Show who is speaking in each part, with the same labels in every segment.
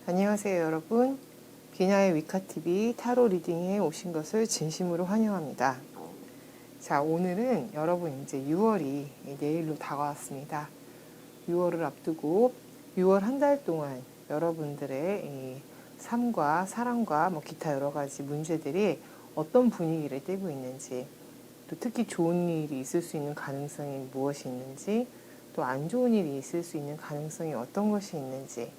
Speaker 1: 안녕하세요, 여러분. 비나의 위카TV 타로 리딩에 오신 것을 진심으로 환영합니다. 자, 오늘은 여러분 이제 6월이 내일로 다가왔습니다. 6월을 앞두고 6월 한 달 동안 여러분들의 이 삶과 사랑과 기타 여러 가지 문제들이 어떤 분위기를 띠고 있는지, 또 특히 좋은 일이 있을 수 있는 가능성이 무엇이 있는지, 또 안 좋은 일이 있을 수 있는 가능성이 어떤 것이 있는지,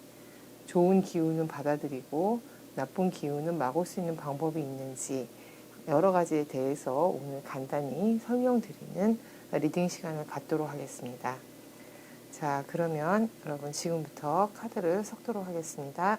Speaker 1: 좋은 기운은 받아들이고 나쁜 기운은 막을 수 있는 방법이 있는지 여러 가지에 대해서 오늘 간단히 설명드리는 리딩 시간을 갖도록 하겠습니다. 자, 그러면 여러분 지금부터 카드를 섞도록 하겠습니다.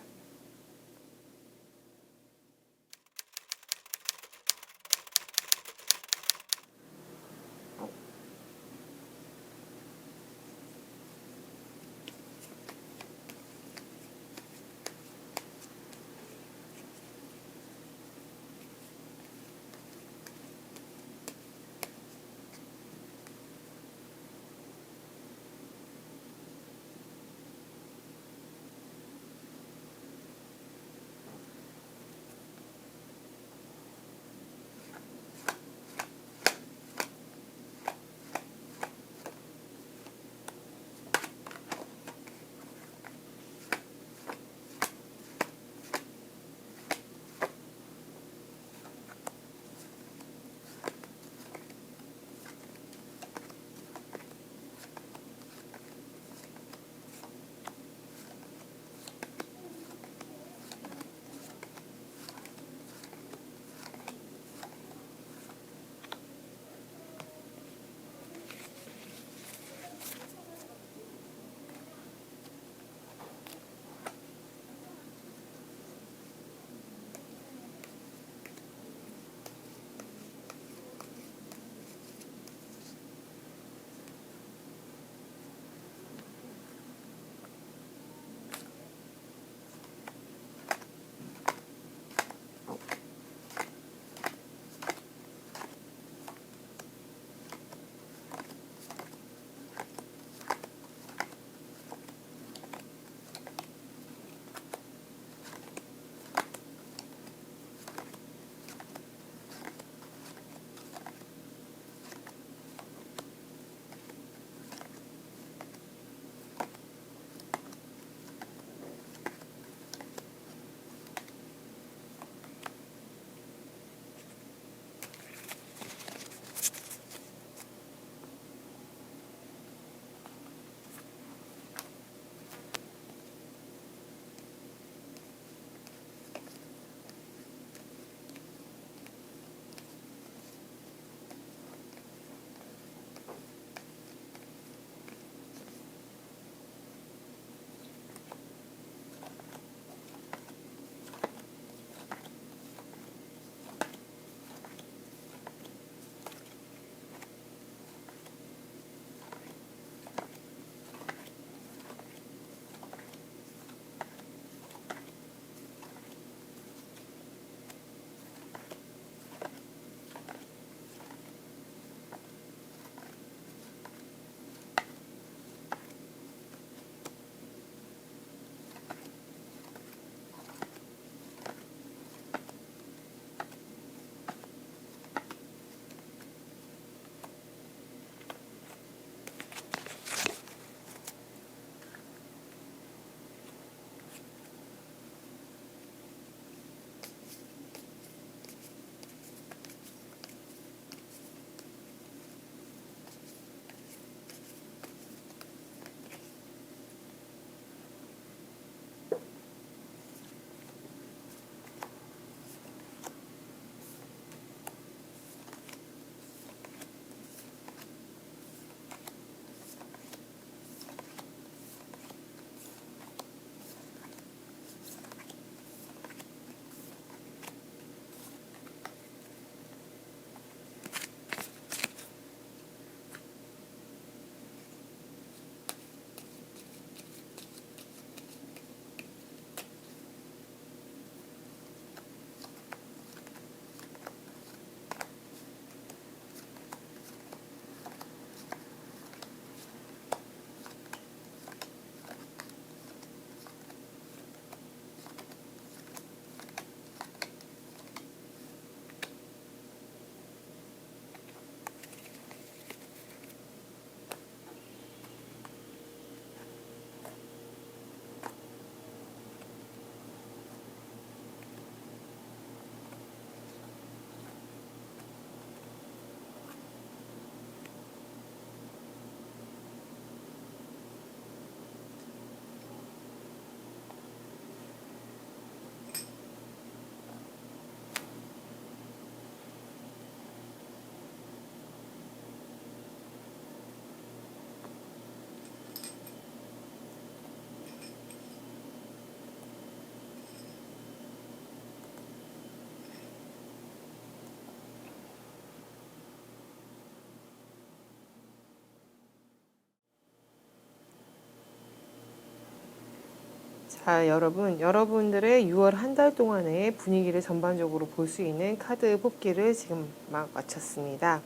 Speaker 1: 자, 여러분들의 6월 한 달 동안의 분위기를 전반적으로 볼 수 있는 카드 뽑기를 지금 막 마쳤습니다.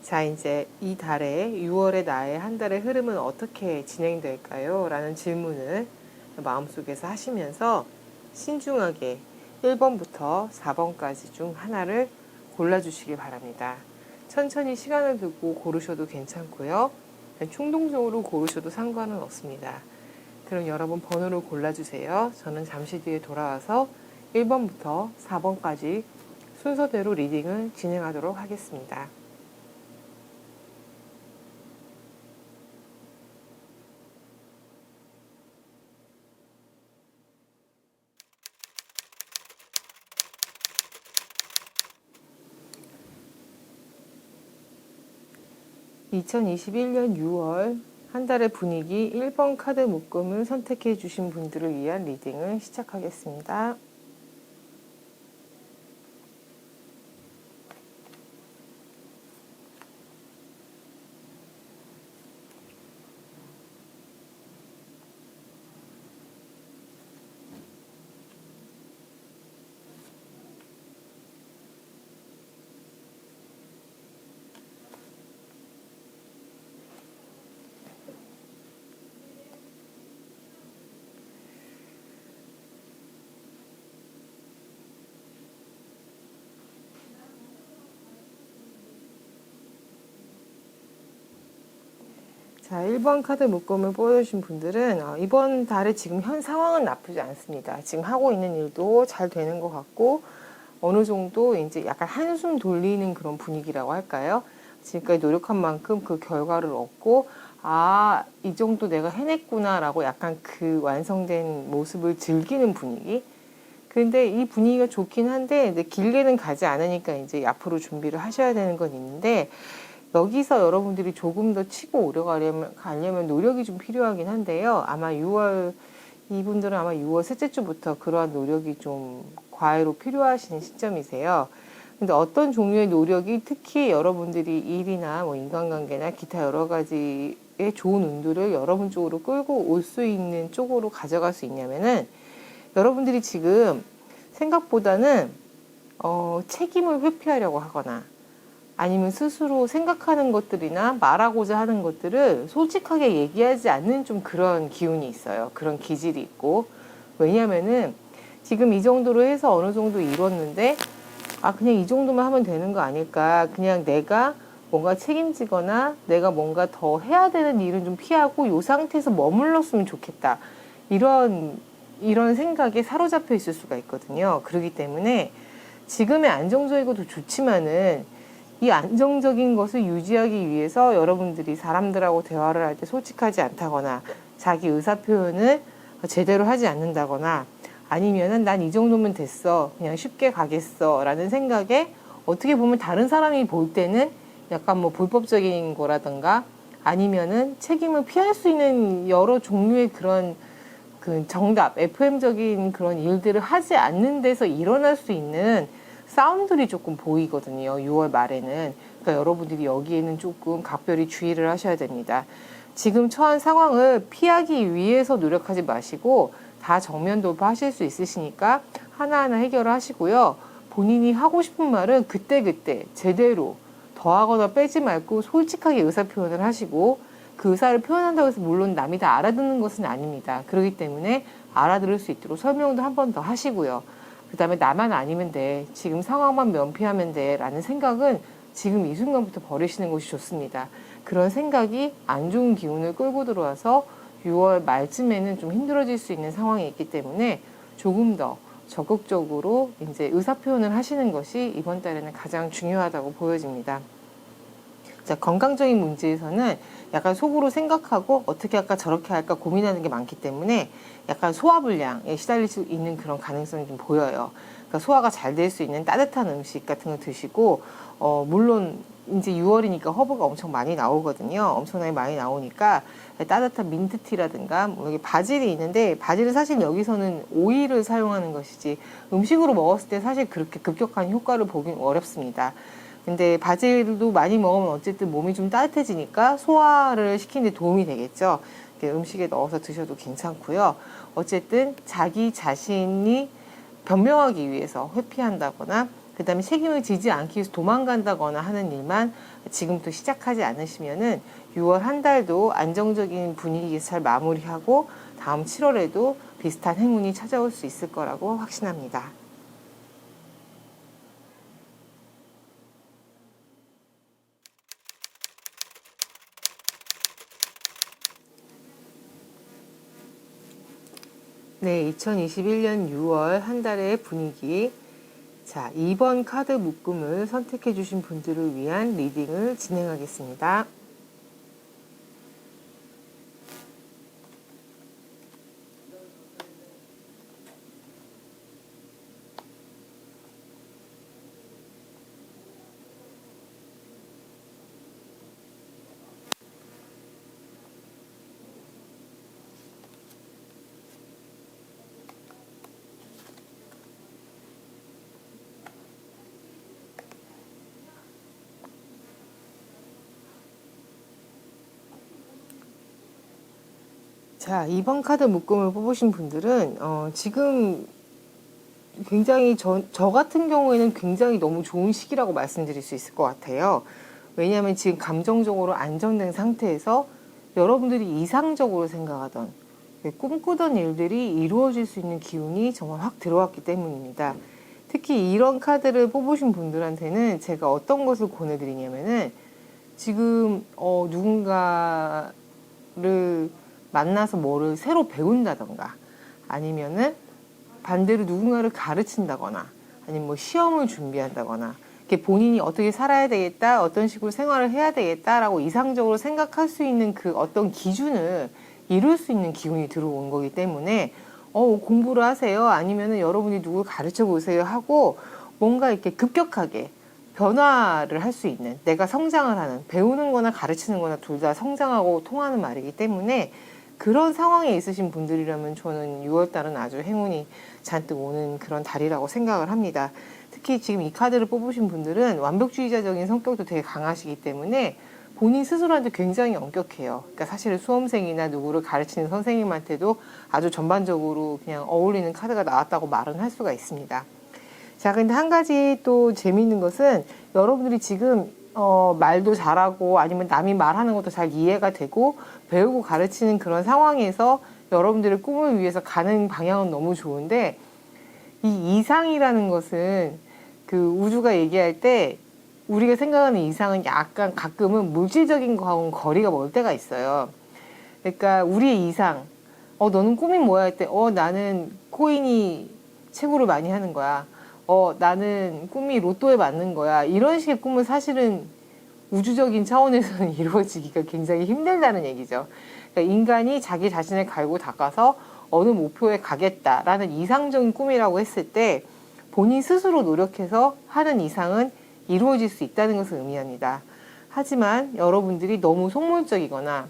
Speaker 1: 자, 이제 이 달에 6월의 나의 한 달의 흐름은 어떻게 진행될까요? 라는 질문을 마음속에서 하시면서 신중하게 1번부터 4번까지 중 하나를 골라주시기 바랍니다. 천천히 시간을 두고 고르셔도 괜찮고요. 충동적으로 고르셔도 상관은 없습니다. 그럼 여러분 번호를 골라주세요. 저는 잠시 뒤에 돌아와서 1번부터 4번까지 순서대로 리딩을 진행하도록 하겠습니다. (2021년 6월) 한 달의 분위기 1번 카드 묶음을 선택해 주신 분들을 위한 리딩을 시작하겠습니다. 자, 1번 카드 묶음을 뽑아주신 분들은 이번 달에 지금 현 상황은 나쁘지 않습니다. 지금 하고 있는 일도 잘 되는 것 같고 어느 정도 이제 약간 한숨 돌리는 그런 분위기라고 할까요? 지금까지 노력한 만큼 그 결과를 얻고 이 정도 내가 해냈구나 라고 약간 그 완성된 모습을 즐기는 분위기. 근데 이 분위기가 좋긴 한데 이제 길게는 가지 않으니까 이제 앞으로 준비를 하셔야 되는 건 있는데 여기서 여러분들이 조금 더 치고 오려가려면 노력이 좀 필요하긴 한데요. 이분들은 아마 6월 셋째 주부터 그러한 노력이 좀 과외로 필요하신 시점이세요. 근데 어떤 종류의 노력이 특히 여러분들이 일이나 뭐 인간관계나 기타 여러 가지의 좋은 운들을 여러분 쪽으로 끌고 올 수 있는 쪽으로 가져갈 수 있냐면은 여러분들이 지금 생각보다는 책임을 회피하려고 하거나 아니면 스스로 생각하는 것들이나 말하고자 하는 것들을 솔직하게 얘기하지 않는 좀 그런 기운이 있어요. 그런 기질이 있고. 왜냐면은 지금 이 정도로 해서 어느 정도 이뤘는데 그냥 이 정도만 하면 되는 거 아닐까. 그냥 내가 뭔가 책임지거나 내가 뭔가 더 해야 되는 일은 좀 피하고 이 상태에서 머물렀으면 좋겠다. 이런 생각에 사로잡혀 있을 수가 있거든요. 그렇기 때문에 지금의 안정적이고도 좋지만은 이 안정적인 것을 유지하기 위해서 여러분들이 사람들하고 대화를 할 때 솔직하지 않다거나 자기 의사표현을 제대로 하지 않는다거나 아니면은 난 이 정도면 됐어. 그냥 쉽게 가겠어. 라는 생각에 어떻게 보면 다른 사람이 볼 때는 약간 뭐 불법적인 거라든가 아니면은 책임을 피할 수 있는 여러 종류의 그런 그 정답, FM적인 그런 일들을 하지 않는 데서 일어날 수 있는 싸움들이 조금 보이거든요. 6월 말에는. 그러니까 여러분들이 여기에는 조금 각별히 주의를 하셔야 됩니다. 지금 처한 상황을 피하기 위해서 노력하지 마시고 다 정면 돌파하실 수 있으시니까 하나하나 해결을 하시고요. 본인이 하고 싶은 말은 그때그때 제대로 더하거나 빼지 말고 솔직하게 의사표현을 하시고 그 의사를 표현한다고 해서 물론 남이 다 알아듣는 것은 아닙니다. 그렇기 때문에 알아들을 수 있도록 설명도 한 번 더 하시고요. 그 다음에 나만 아니면 돼. 지금 상황만 면피하면 돼. 라는 생각은 지금 이 순간부터 버리시는 것이 좋습니다. 그런 생각이 안 좋은 기운을 끌고 들어와서 6월 말쯤에는 좀 힘들어질 수 있는 상황이 있기 때문에 조금 더 적극적으로 이제 의사표현을 하시는 것이 이번 달에는 가장 중요하다고 보여집니다. 자, 건강적인 문제에서는 약간 속으로 생각하고 어떻게 할까 저렇게 할까 고민하는 게 많기 때문에 약간 소화불량에 시달릴 수 있는 그런 가능성이 좀 보여요. 그러니까 소화가 잘 될 수 있는 따뜻한 음식 같은 거 드시고 물론 이제 6월이니까 허브가 엄청 많이 나오거든요. 엄청나게 많이 나오니까 따뜻한 민트티라든가 뭐 여기 바질이 있는데 바질은 사실 여기서는 오일을 사용하는 것이지 음식으로 먹었을 때 사실 그렇게 급격한 효과를 보긴 어렵습니다. 근데 바질도 많이 먹으면 어쨌든 몸이 좀 따뜻해지니까 소화를 시키는 데 도움이 되겠죠. 이렇게 음식에 넣어서 드셔도 괜찮고요. 어쨌든 자기 자신이 변명하기 위해서 회피한다거나 그 다음에 책임을 지지 않기 위해서 도망간다거나 하는 일만 지금부터 시작하지 않으시면은 6월 한 달도 안정적인 분위기에서 잘 마무리하고 다음 7월에도 비슷한 행운이 찾아올 수 있을 거라고 확신합니다. 네, 2021년 6월 한 달의 분위기. 자, 2번 카드 묶음을 선택해 주신 분들을 위한 리딩을 진행하겠습니다. 자, 2번 카드 묶음을 뽑으신 분들은 지금 굉장히 저 같은 경우에는 굉장히 너무 좋은 시기라고 말씀드릴 수 있을 것 같아요. 왜냐하면 지금 감정적으로 안정된 상태에서 여러분들이 이상적으로 생각하던 꿈꾸던 일들이 이루어질 수 있는 기운이 정말 확 들어왔기 때문입니다. 특히 이런 카드를 뽑으신 분들한테는 제가 어떤 것을 권해드리냐면은 지금 누군가를 만나서 뭐를 새로 배운다던가 아니면은 반대로 누군가를 가르친다거나 아니면 뭐 시험을 준비한다거나 이렇게 본인이 어떻게 살아야 되겠다, 어떤 식으로 생활을 해야 되겠다라고 이상적으로 생각할 수 있는 그 어떤 기준을 이룰 수 있는 기운이 들어온 거기 때문에 공부를 하세요 아니면은 여러분이 누굴 가르쳐 보세요 하고 뭔가 이렇게 급격하게 변화를 할 수 있는 내가 성장을 하는 배우는 거나 가르치는 거나 둘 다 성장하고 통하는 말이기 때문에 그런 상황에 있으신 분들이라면 저는 6월달은 아주 행운이 잔뜩 오는 그런 달이라고 생각을 합니다. 특히 지금 이 카드를 뽑으신 분들은 완벽주의자적인 성격도 되게 강하시기 때문에 본인 스스로한테 굉장히 엄격해요. 그러니까 사실은 수험생이나 누구를 가르치는 선생님한테도 아주 전반적으로 그냥 어울리는 카드가 나왔다고 말은 할 수가 있습니다. 자, 근데 한 가지 또 재미있는 것은 여러분들이 지금 말도 잘하고 아니면 남이 말하는 것도 잘 이해가 되고 배우고 가르치는 그런 상황에서 여러분들의 꿈을 위해서 가는 방향은 너무 좋은데 이 이상이라는 것은 그 우주가 얘기할 때 우리가 생각하는 이상은 약간 가끔은 물질적인 거하고는 거리가 멀 때가 있어요. 그러니까 우리의 이상, 너는 꿈이 뭐야 할 때, 나는 코인이 채굴을 많이 하는 거야. 나는 꿈이 로또에 맞는 거야. 이런 식의 꿈은 사실은 우주적인 차원에서는 이루어지기가 굉장히 힘들다는 얘기죠. 그러니까 인간이 자기 자신을 갈고 닦아서 어느 목표에 가겠다라는 이상적인 꿈이라고 했을 때 본인 스스로 노력해서 하는 이상은 이루어질 수 있다는 것을 의미합니다. 하지만 여러분들이 너무 속물적이거나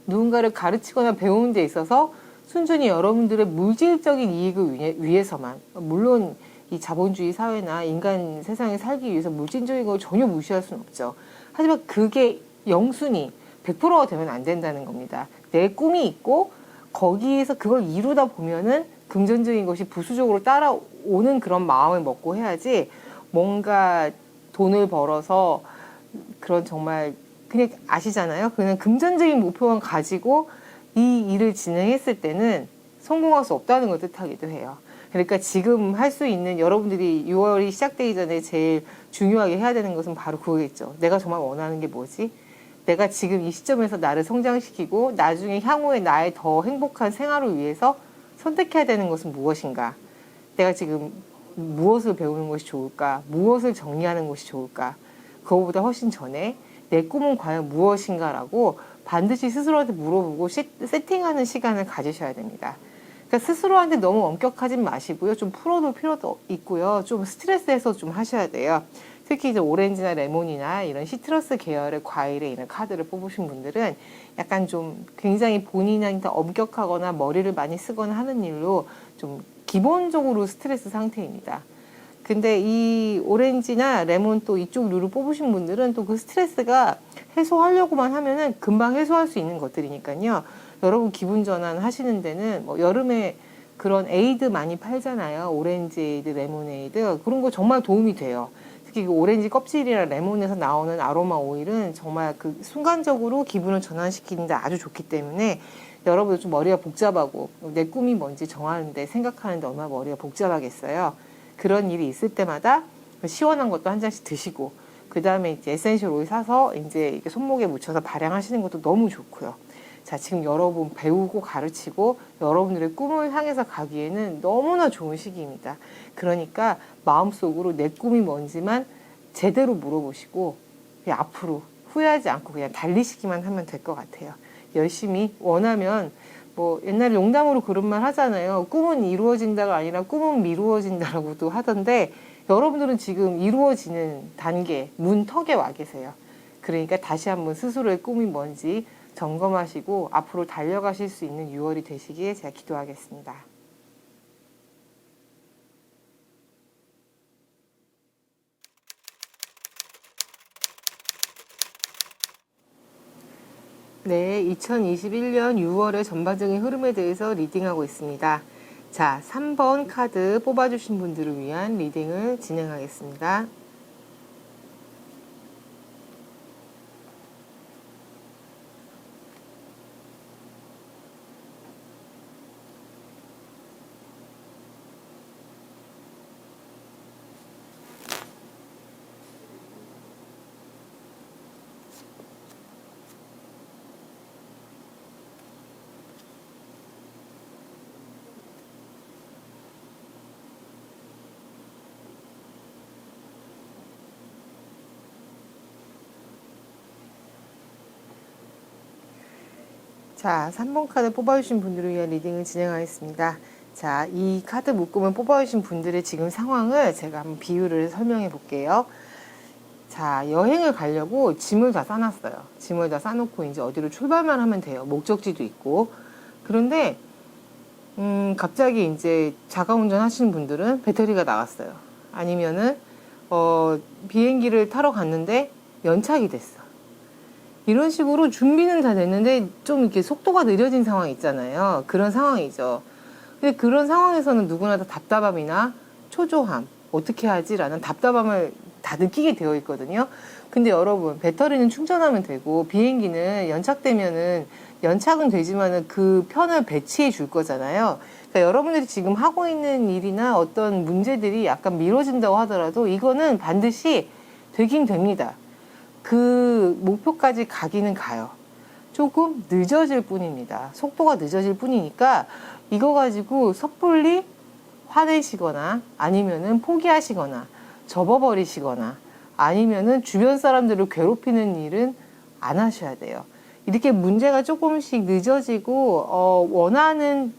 Speaker 1: 누군가를 가르치거나 배우는 데 있어서 순전히 여러분들의 물질적인 이익을 위해서만, 물론 이 자본주의 사회나 인간 세상에 살기 위해서 물질적인 걸 전혀 무시할 수는 없죠. 하지만 그게 영순위 100%가 되면 안 된다는 겁니다. 내 꿈이 있고 거기에서 그걸 이루다 보면은 금전적인 것이 부수적으로 따라오는 그런 마음을 먹고 해야지 뭔가 돈을 벌어서 그런 정말 그냥 아시잖아요. 그냥 금전적인 목표만 가지고 이 일을 진행했을 때는 성공할 수 없다는 걸 뜻하기도 해요. 그러니까 지금 할 수 있는 여러분들이 6월이 시작되기 전에 제일 중요하게 해야 되는 것은 바로 그거겠죠. 내가 정말 원하는 게 뭐지? 내가 지금 이 시점에서 나를 성장시키고 나중에 향후에 나의 더 행복한 생활을 위해서 선택해야 되는 것은 무엇인가? 내가 지금 무엇을 배우는 것이 좋을까? 무엇을 정리하는 것이 좋을까? 그거보다 훨씬 전에 내 꿈은 과연 무엇인가라고 반드시 스스로한테 물어보고 세팅하는 시간을 가지셔야 됩니다. 그러니까 스스로한테 너무 엄격하진 마시고요. 좀 풀어둘 필요도 있고요. 좀 스트레스 해소 좀 하셔야 돼요. 특히 이제 오렌지나 레몬이나 이런 시트러스 계열의 과일에 있는 카드를 뽑으신 분들은 약간 좀 굉장히 본인한테 엄격하거나 머리를 많이 쓰거나 하는 일로 좀 기본적으로 스트레스 상태입니다. 근데 이 오렌지나 레몬 또 이쪽 류를 뽑으신 분들은 또 그 스트레스가 해소하려고만 하면은 금방 해소할 수 있는 것들이니까요. 여러분 기분 전환 하시는 데는 뭐 여름에 그런 에이드 많이 팔잖아요. 오렌지 에이드, 레모네이드. 그런 거 정말 도움이 돼요. 특히 그 오렌지 껍질이랑 레몬에서 나오는 아로마 오일은 정말 그 순간적으로 기분을 전환시키는데 아주 좋기 때문에 여러분도 좀 머리가 복잡하고 내 꿈이 뭔지 정하는데 생각하는데 얼마나 머리가 복잡하겠어요. 그런 일이 있을 때마다 시원한 것도 한 잔씩 드시고 그 다음에 이제 에센셜 오일 사서 이제 이렇게 손목에 묻혀서 발향하시는 것도 너무 좋고요. 자, 지금 여러분 배우고 가르치고 여러분들의 꿈을 향해서 가기에는 너무나 좋은 시기입니다. 그러니까 마음속으로 내 꿈이 뭔지만 제대로 물어보시고 그냥 앞으로 후회하지 않고 그냥 달리시기만 하면 될 것 같아요. 열심히 원하면 뭐 옛날에 농담으로 그런 말 하잖아요. 꿈은 이루어진다가 아니라 꿈은 미루어진다라고도 하던데 여러분들은 지금 이루어지는 단계, 문턱에 와 계세요. 그러니까 다시 한번 스스로의 꿈이 뭔지 점검하시고 앞으로 달려가실 수 있는 6월이 되시기에 제가 기도하겠습니다. 네, 2021년 6월의 전반적인 흐름에 대해서 리딩하고 있습니다. 자, 3번 카드 뽑아주신 분들을 위한 리딩을 진행하겠습니다. 자, 3번 카드 뽑아주신 분들을 위한 리딩을 진행하겠습니다. 자, 이 카드 묶음을 뽑아주신 분들의 지금 상황을 제가 한번 비유를 해서 설명해 볼게요. 자, 여행을 가려고 짐을 다 싸놨어요. 짐을 다 싸놓고 이제 어디로 출발만 하면 돼요. 목적지도 있고. 그런데 갑자기 이제 자가운전 하시는 분들은 배터리가 나갔어요. 아니면은 비행기를 타러 갔는데 연착이 됐어. 이런 식으로 준비는 다 됐는데 좀 이렇게 속도가 느려진 상황이 있잖아요. 그런 상황이죠. 근데 그런 상황에서는 누구나 다 답답함이나 초조함, 어떻게 하지라는 답답함을 다 느끼게 되어 있거든요. 근데 여러분, 배터리는 충전하면 되고 비행기는 연착되면은 연착은 되지만은 그 편을 배치해 줄 거잖아요. 그러니까 여러분들이 지금 하고 있는 일이나 어떤 문제들이 약간 미뤄진다고 하더라도 이거는 반드시 되긴 됩니다. 그 목표까지 가기는 가요. 조금 늦어질 뿐입니다. 속도가 늦어질 뿐이니까 이거 가지고 섣불리 화내시거나 아니면은 포기하시거나 접어버리시거나 아니면은 주변 사람들을 괴롭히는 일은 안 하셔야 돼요. 이렇게 문제가 조금씩 늦어지고 원하는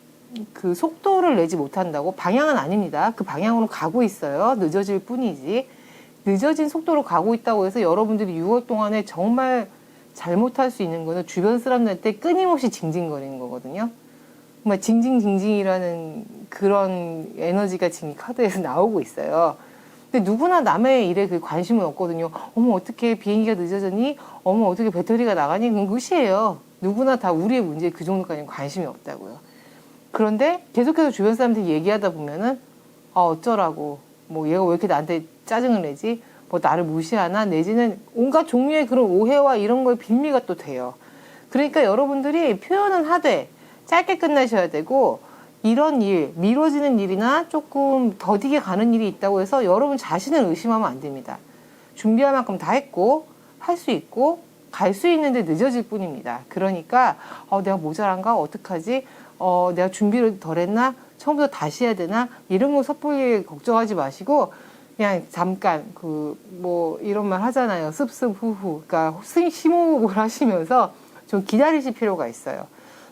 Speaker 1: 그 속도를 내지 못한다고 방향은 아닙니다. 그 방향으로 가고 있어요. 늦어질 뿐이지. 늦어진 속도로 가고 있다고 해서 여러분들이 6월 동안에 정말 잘못할 수 있는 거는 주변 사람들한테 끊임없이 징징거리는 거거든요. 정말 징징징징이라는 그런 에너지가 지금 카드에서 나오고 있어요. 근데 누구나 남의 일에 그 관심은 없거든요. 어머 어떻게 비행기가 늦어졌니? 어머 어떻게 배터리가 나가니? 그건 무시해요. 누구나 다 우리의 문제에 그 정도까지는 관심이 없다고요. 그런데 계속해서 주변 사람들이 얘기하다 보면은 어쩌라고 뭐 얘가 왜 이렇게 나한테 짜증을 내지? 뭐 나를 무시하나? 내지는 온갖 종류의 그런 오해와 이런 거에 빌미가 또 돼요. 그러니까 여러분들이 표현은 하되 짧게 끝내셔야 되고 이런 일, 미뤄지는 일이나 조금 더디게 가는 일이 있다고 해서 여러분 자신을 의심하면 안 됩니다. 준비할 만큼 다 했고 할 수 있고 갈 수 있는데 늦어질 뿐입니다. 그러니까 내가 모자란가? 어떡하지? 내가 준비를 덜 했나? 처음부터 다시 해야 되나? 이런 거 섣불리 걱정하지 마시고 그냥 잠깐 뭐 이런 말 하잖아요. 습습 후후. 그러니까 심호흡을 하시면서 좀 기다리실 필요가 있어요.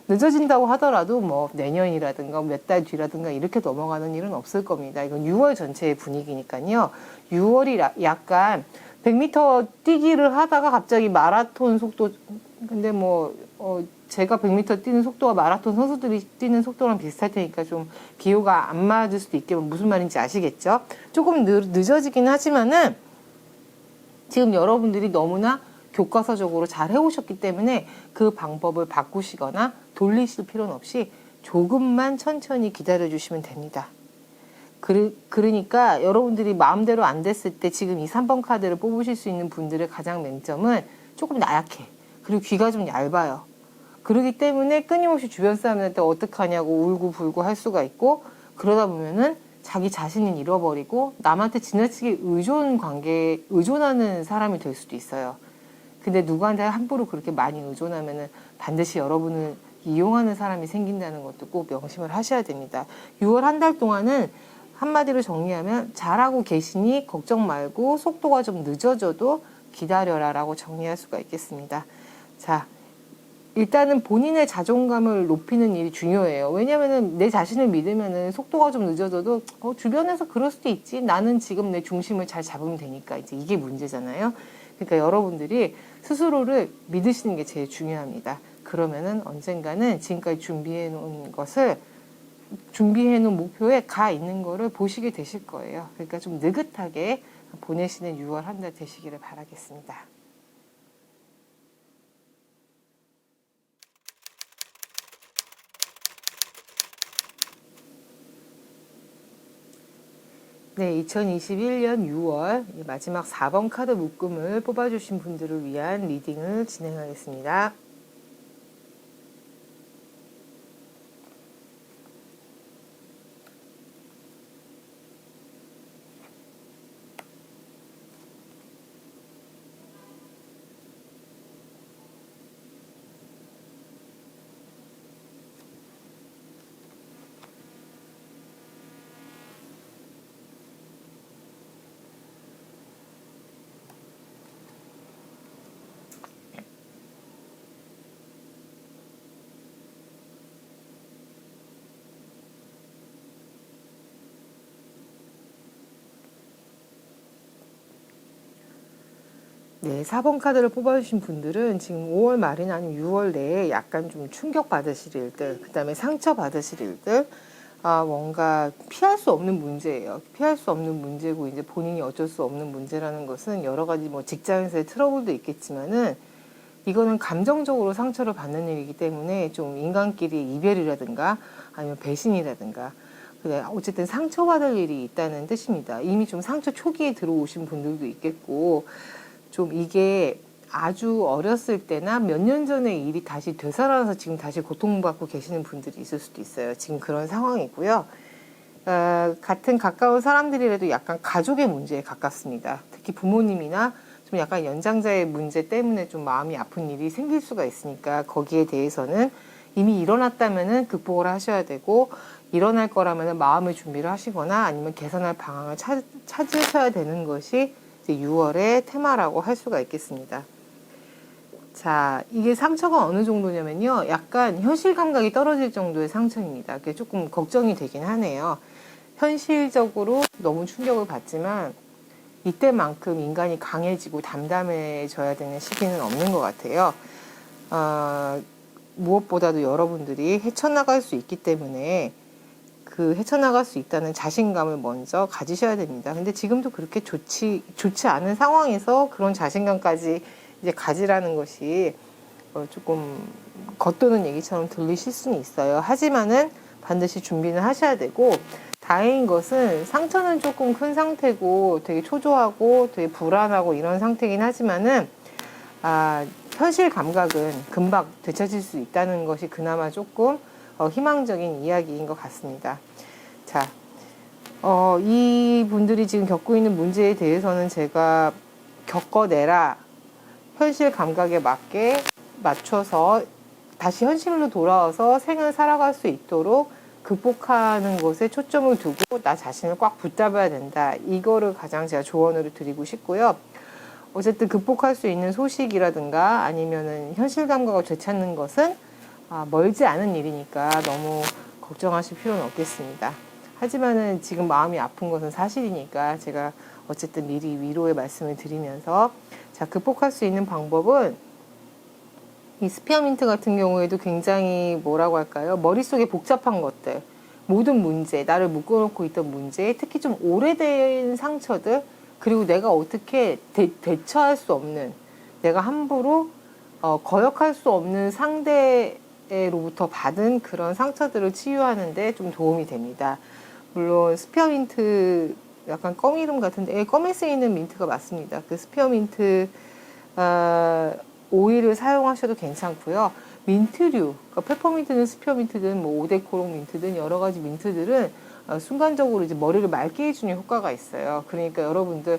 Speaker 1: 늦어진다고 하더라도 뭐 내년이라든가 몇 달 뒤라든가 이렇게 넘어가는 일은 없을 겁니다. 이건 6월 전체의 분위기니까요. 6월이 약간 100m 뛰기를 하다가 갑자기 마라톤 속도, 근데 제가 100m 뛰는 속도가 마라톤 선수들이 뛰는 속도랑 비슷할 테니까 좀 비유가 안 맞을 수도 있게 무슨 말인지 아시겠죠? 조금 늦어지긴 하지만은 지금 여러분들이 너무나 교과서적으로 잘 해오셨기 때문에 그 방법을 바꾸시거나 돌리실 필요는 없이 조금만 천천히 기다려 주시면 됩니다. 그러니까 여러분들이 마음대로 안 됐을 때 지금 이 3번 카드를 뽑으실 수 있는 분들의 가장 맹점은 조금 나약해. 그리고 귀가 좀 얇아요. 그렇기 때문에 끊임없이 주변 사람한테 어떡하냐고 울고 불고 할 수가 있고, 그러다 보면은 자기 자신을 잃어버리고 남한테 지나치게 의존하는 사람이 될 수도 있어요. 근데 누구한테 함부로 그렇게 많이 의존하면은 반드시 여러분을 이용하는 사람이 생긴다는 것도 꼭 명심을 하셔야 됩니다. 6월 한 달 동안은 한마디로 정리하면 잘하고 계시니 걱정 말고 속도가 좀 늦어져도 기다려라 라고 정리할 수가 있겠습니다. 자, 일단은 본인의 자존감을 높이는 일이 중요해요. 왜냐면은 내 자신을 믿으면은 속도가 좀 늦어져도 주변에서 그럴 수도 있지. 나는 지금 내 중심을 잘 잡으면 되니까. 이제 이게 문제잖아요. 그러니까 여러분들이 스스로를 믿으시는 게 제일 중요합니다. 그러면은 언젠가는 지금까지 준비해 놓은 목표에 가 있는 거를 보시게 되실 거예요. 그러니까 좀 느긋하게 보내시는 6월 한 달 되시기를 바라겠습니다. 네, 2021년 6월 마지막 4번 카드 묶음을 뽑아주신 분들을 위한 리딩을 진행하겠습니다. 네, 4번 카드를 뽑아주신 분들은 지금 5월 말이나 아니면 6월 내에 약간 좀 충격받으실 일들, 그 다음에 상처받으실 일들, 뭔가 피할 수 없는 문제예요. 피할 수 없는 문제고, 이제 본인이 어쩔 수 없는 문제라는 것은 여러 가지 뭐 직장에서의 트러블도 있겠지만은 이거는 감정적으로 상처를 받는 일이기 때문에 좀 인간끼리 이별이라든가 아니면 배신이라든가 어쨌든 상처받을 일이 있다는 뜻입니다. 이미 좀 상처 초기에 들어오신 분들도 있겠고, 좀 이게 아주 어렸을 때나 몇 년 전의 일이 다시 되살아나서 지금 다시 고통받고 계시는 분들이 있을 수도 있어요. 지금 그런 상황이고요. 같은 가까운 사람들이라도 약간 가족의 문제에 가깝습니다. 특히 부모님이나 좀 약간 연장자의 문제 때문에 좀 마음이 아픈 일이 생길 수가 있으니까 거기에 대해서는 이미 일어났다면은 극복을 하셔야 되고, 일어날 거라면은 마음의 준비를 하시거나 아니면 개선할 방향을 찾으셔야 되는 것이 6월의 테마라고 할 수가 있겠습니다. 자, 이게 상처가 어느 정도냐면요. 약간 현실 감각이 떨어질 정도의 상처입니다. 그게 조금 걱정이 되긴 하네요. 현실적으로 너무 충격을 받지만 이때만큼 인간이 강해지고 담담해져야 되는 시기는 없는 것 같아요. 무엇보다도 여러분들이 헤쳐나갈 수 있기 때문에 그 헤쳐나갈 수 있다는 자신감을 먼저 가지셔야 됩니다. 근데 지금도 그렇게 좋지 않은 상황에서 그런 자신감까지 이제 가지라는 것이 조금 겉도는 얘기처럼 들리실 수는 있어요. 하지만은 반드시 준비는 하셔야 되고, 다행인 것은 상처는 조금 큰 상태고 되게 초조하고 되게 불안하고 이런 상태긴 하지만은 현실 감각은 금방 되찾을 수 있다는 것이 그나마 조금 희망적인 이야기인 것 같습니다. 자, 이 분들이 지금 겪고 있는 문제에 대해서는 제가 겪어내라, 현실 감각에 맞춰서 다시 현실로 돌아와서 생을 살아갈 수 있도록 극복하는 것에 초점을 두고 나 자신을 꽉 붙잡아야 된다. 이거를 가장 제가 조언을 드리고 싶고요. 어쨌든 극복할 수 있는 소식이라든가 아니면은 현실 감각을 되찾는 것은 멀지 않은 일이니까 너무 걱정하실 필요는 없겠습니다. 하지만은 지금 마음이 아픈 것은 사실이니까 제가 어쨌든 미리 위로의 말씀을 드리면서, 자, 극복할 수 있는 방법은 이 스피어민트 같은 경우에도 굉장히 뭐라고 할까요? 머릿속에 복잡한 것들, 모든 문제, 나를 묶어놓고 있던 문제, 특히 좀 오래된 상처들, 그리고 내가 어떻게 대처할 수 없는 내가 함부로 거역할 수 없는 상대로부터 받은 그런 상처들을 치유하는 데 좀 도움이 됩니다. 물론 스피어민트 약간 껌 이름 같은데 껌에 쓰이는 민트가 맞습니다. 그 스피어민트 오일을 사용하셔도 괜찮고요. 민트류, 그러니까 페퍼민트든 스피어민트든 뭐 오데코롱 민트든 여러 가지 민트들은 순간적으로 이제 머리를 맑게 해주는 효과가 있어요. 그러니까 여러분들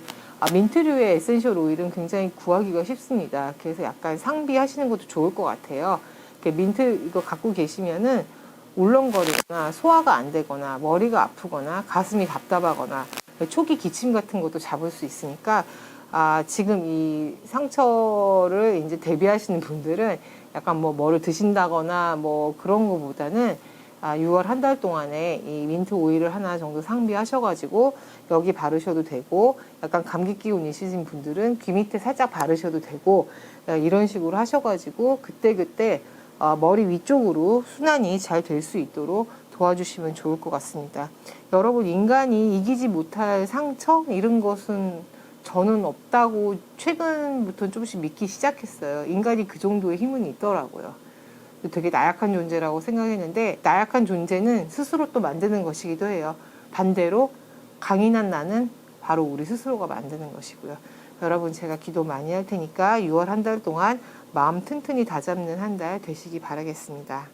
Speaker 1: 민트류의 에센셜 오일은 굉장히 구하기가 쉽습니다. 그래서 약간 상비하시는 것도 좋을 것 같아요. 민트 이거 갖고 계시면은 울렁거리거나 소화가 안 되거나 머리가 아프거나 가슴이 답답하거나 초기 기침 같은 것도 잡을 수 있으니까 지금 이 상처를 이제 대비하시는 분들은 약간 뭐를 드신다거나 뭐 그런 거보다는 6월 한 달 동안에 이 민트 오일을 하나 정도 상비하셔가지고 여기 바르셔도 되고, 약간 감기 기운 있으신 분들은 귀 밑에 살짝 바르셔도 되고, 이런 식으로 하셔가지고 그때그때 머리 위쪽으로 순환이 잘 될 수 있도록 도와주시면 좋을 것 같습니다. 여러분, 인간이 이기지 못할 상처 이런 것은 저는 없다고 최근부터 조금씩 믿기 시작했어요. 인간이 그 정도의 힘은 있더라고요. 되게 나약한 존재라고 생각했는데, 나약한 존재는 스스로 또 만드는 것이기도 해요. 반대로 강인한 나는 바로 우리 스스로가 만드는 것이고요. 여러분, 제가 기도 많이 할 테니까 6월 한 달 동안 마음 튼튼히 다잡는 한 달 되시기 바라겠습니다.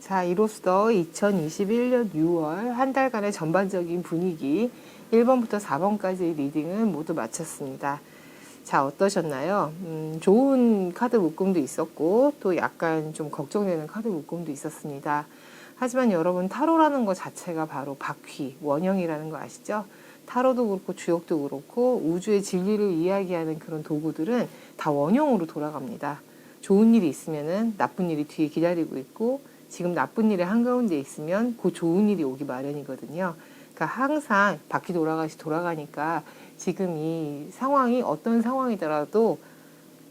Speaker 1: 자, 이로써 2021년 6월 한 달간의 전반적인 분위기 1번부터 4번까지 리딩은 모두 마쳤습니다. 자, 어떠셨나요? 좋은 카드 묶음도 있었고 또 약간 좀 걱정되는 카드 묶음도 있었습니다. 하지만 여러분, 타로라는 것 자체가 바로 바퀴, 원형이라는 거 아시죠? 타로도 그렇고 주역도 그렇고 우주의 진리를 이야기하는 그런 도구들은 다 원형으로 돌아갑니다. 좋은 일이 있으면은 나쁜 일이 뒤에 기다리고 있고, 지금 나쁜 일의 한가운데 있으면 그 좋은 일이 오기 마련이거든요. 그러니까 항상 바퀴 돌아가니까 지금 이 상황이 어떤 상황이더라도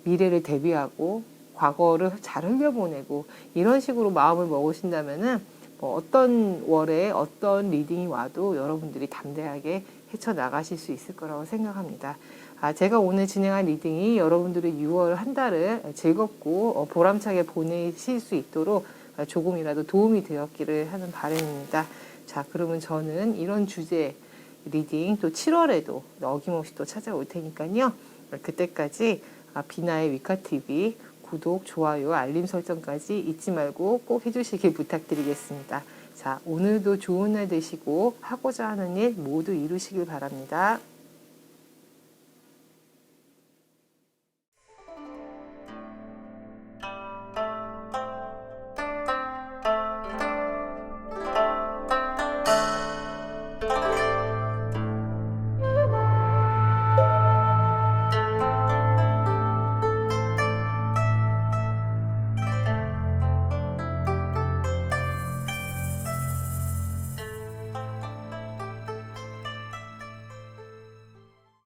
Speaker 1: 미래를 대비하고 과거를 잘 흘려보내고 이런 식으로 마음을 먹으신다면은 뭐 어떤 월에 어떤 리딩이 와도 여러분들이 담대하게 헤쳐나가실 수 있을 거라고 생각합니다. 제가 오늘 진행한 리딩이 여러분들의 6월 한 달을 즐겁고 보람차게 보내실 수 있도록 조금이라도 도움이 되었기를 하는 바람입니다. 자, 그러면 저는 이런 주제 리딩 또 7월에도 어김없이 또 찾아올 테니까요. 그때까지 비나의 위카TV 구독, 좋아요, 알림 설정까지 잊지 말고 꼭 해주시길 부탁드리겠습니다. 자, 오늘도 좋은 날 되시고 하고자 하는 일 모두 이루시길 바랍니다.